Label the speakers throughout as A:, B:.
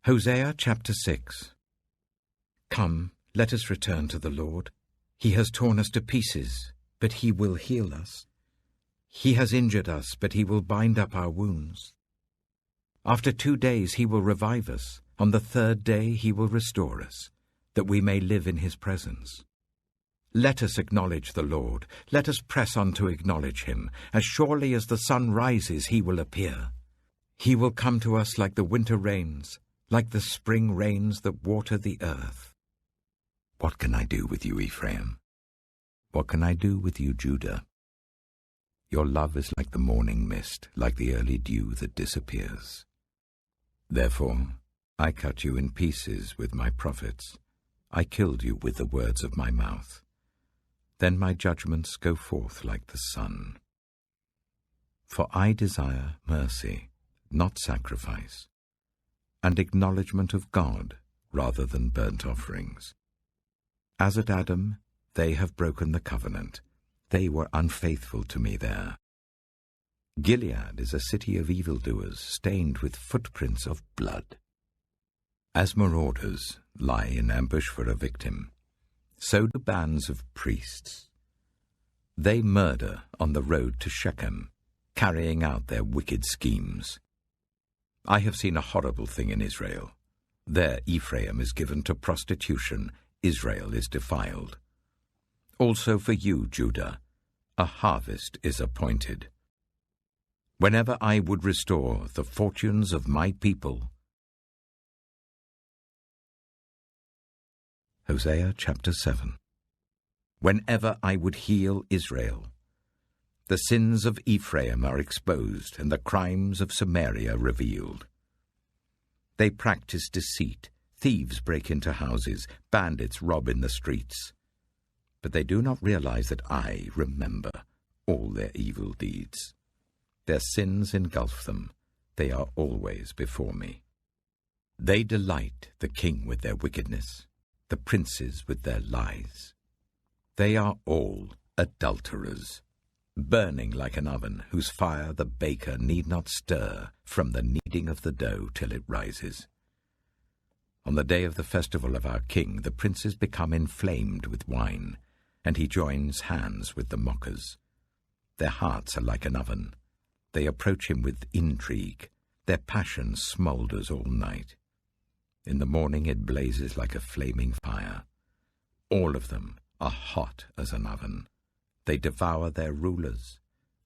A: Hosea chapter 6. Come, let us return to the Lord. He has torn us to pieces, but he will heal us. He has injured us, but he will bind up our wounds. After 2 days he will revive us. On the 3rd day he will restore us, that we may live in his presence. Let us acknowledge the Lord. Let us press on to acknowledge him. As surely as the sun rises, he will appear. He will come to us like the winter rains, like the spring rains that water the earth. What can I do with you, Ephraim? What can I do with you, Judah? Your love is like the morning mist, like the early dew that disappears. Therefore, I cut you in pieces with my prophets. I killed you with the words of my mouth. Then my judgments go forth like the sun. For I desire mercy, not sacrifice, and acknowledgement of God rather than burnt offerings. As at Adam, they have broken the covenant. They were unfaithful to me there. Gilead is a city of evildoers, stained with footprints of blood. As marauders lie in ambush for a victim, so do bands of priests. They murder on the road to Shechem, carrying out their wicked schemes. I have seen a horrible thing in Israel. There Ephraim is given to prostitution, Israel is defiled. Also for you, Judah, a harvest is appointed. Whenever I would restore the fortunes of my people. Hosea chapter 7. Whenever I would heal Israel. The sins of Ephraim are exposed, and the crimes of Samaria revealed. They practice deceit, thieves break into houses, bandits rob in the streets. But they do not realize that I remember all their evil deeds. Their sins engulf them, they are always before me. They delight the king with their wickedness, the princes with their lies. They are all adulterers, burning like an oven, whose fire the baker need not stir from the kneading of the dough till it rises. On the day of the festival of our king, the princes become inflamed with wine, and he joins hands with the mockers. Their hearts are like an oven. They approach him with intrigue. Their passion smoulders all night. In the morning it blazes like a flaming fire. All of them are hot as an oven. They devour their rulers.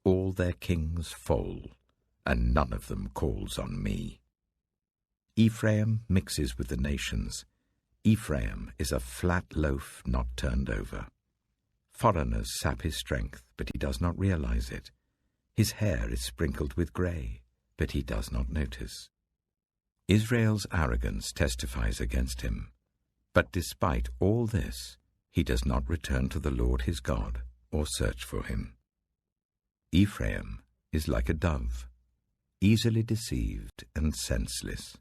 A: All their kings fall, and none of them calls on me. Ephraim mixes with the nations. Ephraim is a flat loaf not turned over. Foreigners sap his strength, but he does not realize it. His hair is sprinkled with grey, but he does not notice. Israel's arrogance testifies against him. But despite all this, he does not return to the Lord his God or search for him. Ephraim is like a dove, easily deceived and senseless.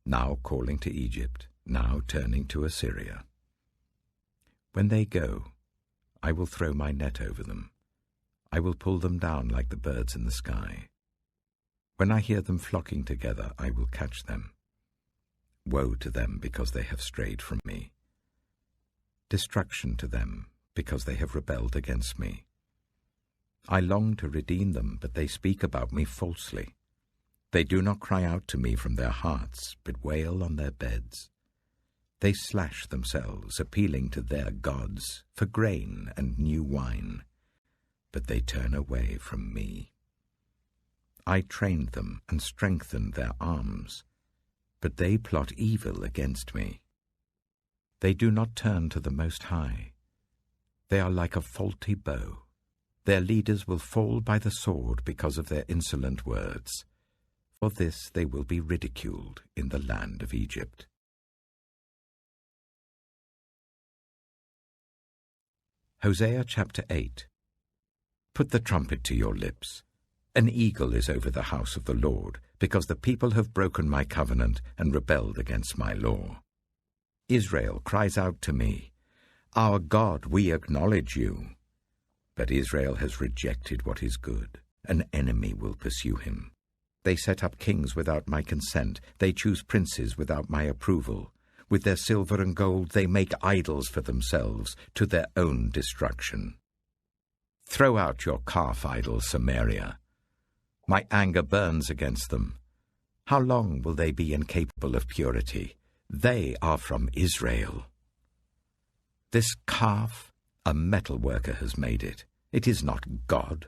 A: Now calling to Egypt, now turning to Assyria. When they go, I will throw my net over them. I will pull them down like the birds in the sky. When I hear them flocking together, I will catch them. Woe to them because they have strayed from me. Destruction to them because they have rebelled against me. I long to redeem them, but they speak about me falsely. They do not cry out to me from their hearts, but wail on their beds. They slash themselves, appealing to their gods for grain and new wine, but they turn away from me. I trained them and strengthened their arms, but they plot evil against me. They do not turn to the Most High. They are like a faulty bow. Their leaders will fall by the sword because of their insolent words. For this they will be ridiculed in the land of Egypt. Hosea chapter 8. Put the trumpet to your lips. An eagle is over the house of the Lord, because the people have broken my covenant and rebelled against my law. Israel cries out to me, Our God, we acknowledge you. But Israel has rejected what is good. An enemy will pursue him. They set up kings without my consent. They choose princes without my approval. With their silver and gold they make idols for themselves, to their own destruction. Throw out your calf idols, Samaria. My anger burns against them. How long will they be incapable of purity? They are from Israel. This calf, a metal worker has made it. It is not God.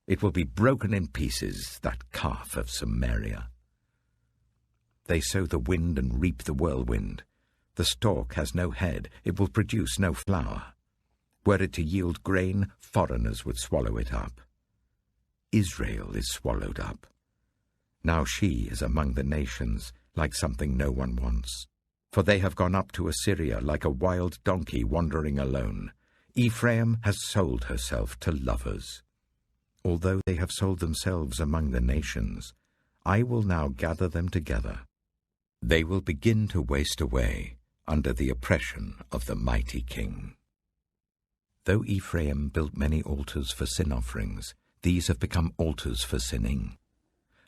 A: It will be broken in pieces, that calf of Samaria. They sow the wind and reap the whirlwind. The stalk has no head. It will produce no flower. Were it to yield grain, foreigners would swallow it up. Israel is swallowed up. Now she is among the nations, like something no one wants. For they have gone up to Assyria like a wild donkey wandering alone. Ephraim has sold herself to lovers. Although they have sold themselves among the nations, I will now gather them together. They will begin to waste away under the oppression of the mighty king. Though Ephraim built many altars for sin offerings, these have become altars for sinning.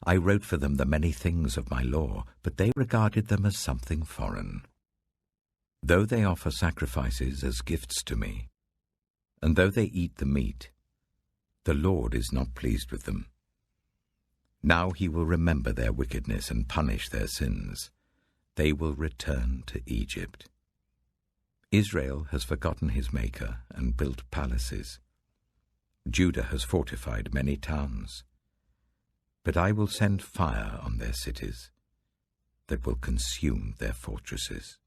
A: I wrote for them the many things of my law, but they regarded them as something foreign. Though they offer sacrifices as gifts to me, and though they eat the meat, the Lord is not pleased with them. Now he will remember their wickedness and punish their sins. They will return to Egypt. Israel has forgotten his Maker and built palaces. Judah has fortified many towns. But I will send fire on their cities that will consume their fortresses.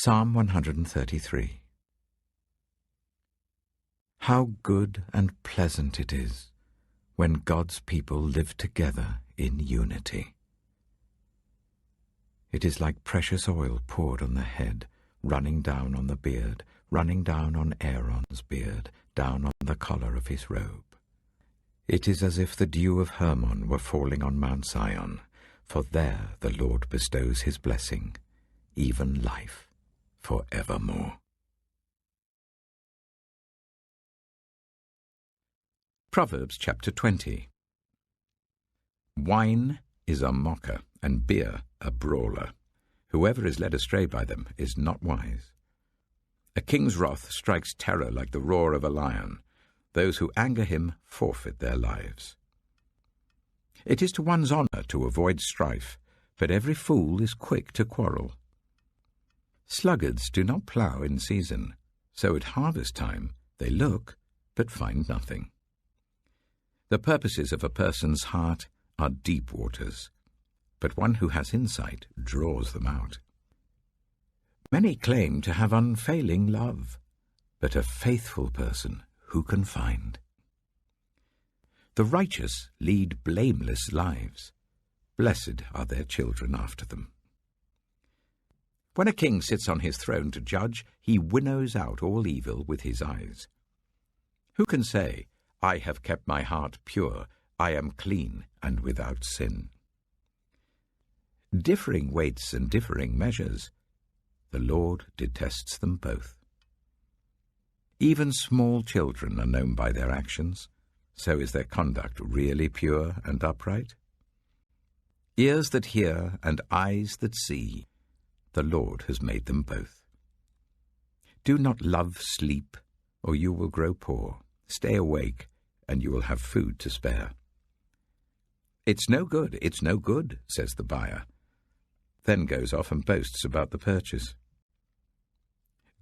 A: Psalm 133. How good and pleasant it is when God's people live together in unity. It is like precious oil poured on the head, running down on the beard, running down on Aaron's beard, down on the collar of his robe. It is as if the dew of Hermon were falling on Mount Zion, for there the Lord bestows his blessing, even life for evermore. Proverbs chapter 20. Wine is a mocker, and beer a brawler. Whoever is led astray by them is not wise. A king's wrath strikes terror like the roar of a lion. Those who anger him forfeit their lives. It is to one's honor to avoid strife, but every fool is quick to quarrel. Sluggards do not plough in season, so at harvest time they look but find nothing. The purposes of a person's heart are deep waters, but one who has insight draws them out. Many claim to have unfailing love, but a faithful person who can find? The righteous lead blameless lives. Blessed are their children after them. When a king sits on his throne to judge, he winnows out all evil with his eyes. Who can say, I have kept my heart pure, I am clean and without sin? Differing weights and differing measures, the Lord detests them both. Even small children are known by their actions, so is their conduct really pure and upright? Ears that hear and eyes that see, the Lord has made them both. Do not love sleep, or you will grow poor. Stay awake, and you will have food to spare. It's no good, says the buyer, then goes off and boasts about the purchase.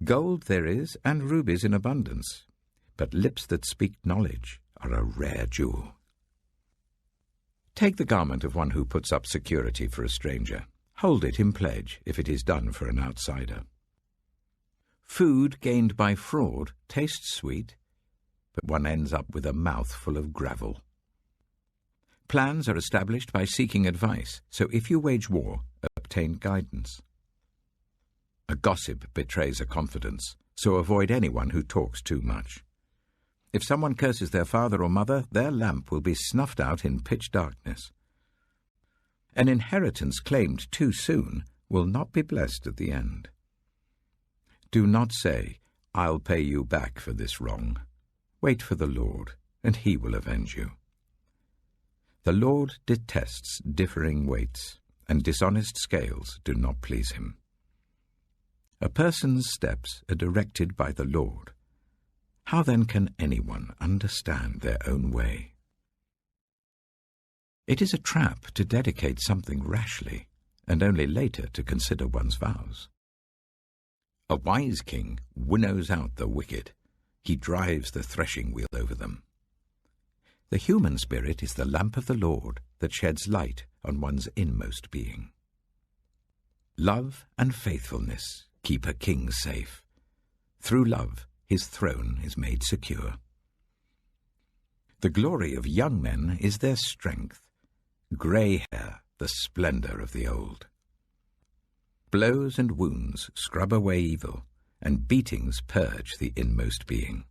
A: Gold there is, and rubies in abundance, but lips that speak knowledge are a rare jewel. Take the garment of one who puts up security for a stranger. Hold it in pledge if it is done for an outsider. Food gained by fraud tastes sweet, but one ends up with a mouth full of gravel. Plans are established by seeking advice, so if you wage war, obtain guidance. A gossip betrays a confidence, so avoid anyone who talks too much. If someone curses their father or mother, their lamp will be snuffed out in pitch darkness. An inheritance claimed too soon will not be blessed at the end. Do not say, I'll pay you back for this wrong, Wait for the Lord, and he will avenge you. The Lord detests differing weights, and dishonest scales do not please him. A person's steps are directed by the Lord. How then can anyone understand their own way? It is a trap to dedicate something rashly, and only later to consider one's vows. A wise king winnows out the wicked. He drives the threshing wheel over them. The human spirit is the lamp of the Lord that sheds light on one's inmost being. Love and faithfulness keep a king safe. Through love, his throne is made secure. The glory of young men is their strength, grey hair the splendour of the old. Blows and wounds scrub away evil, and beatings purge the inmost being.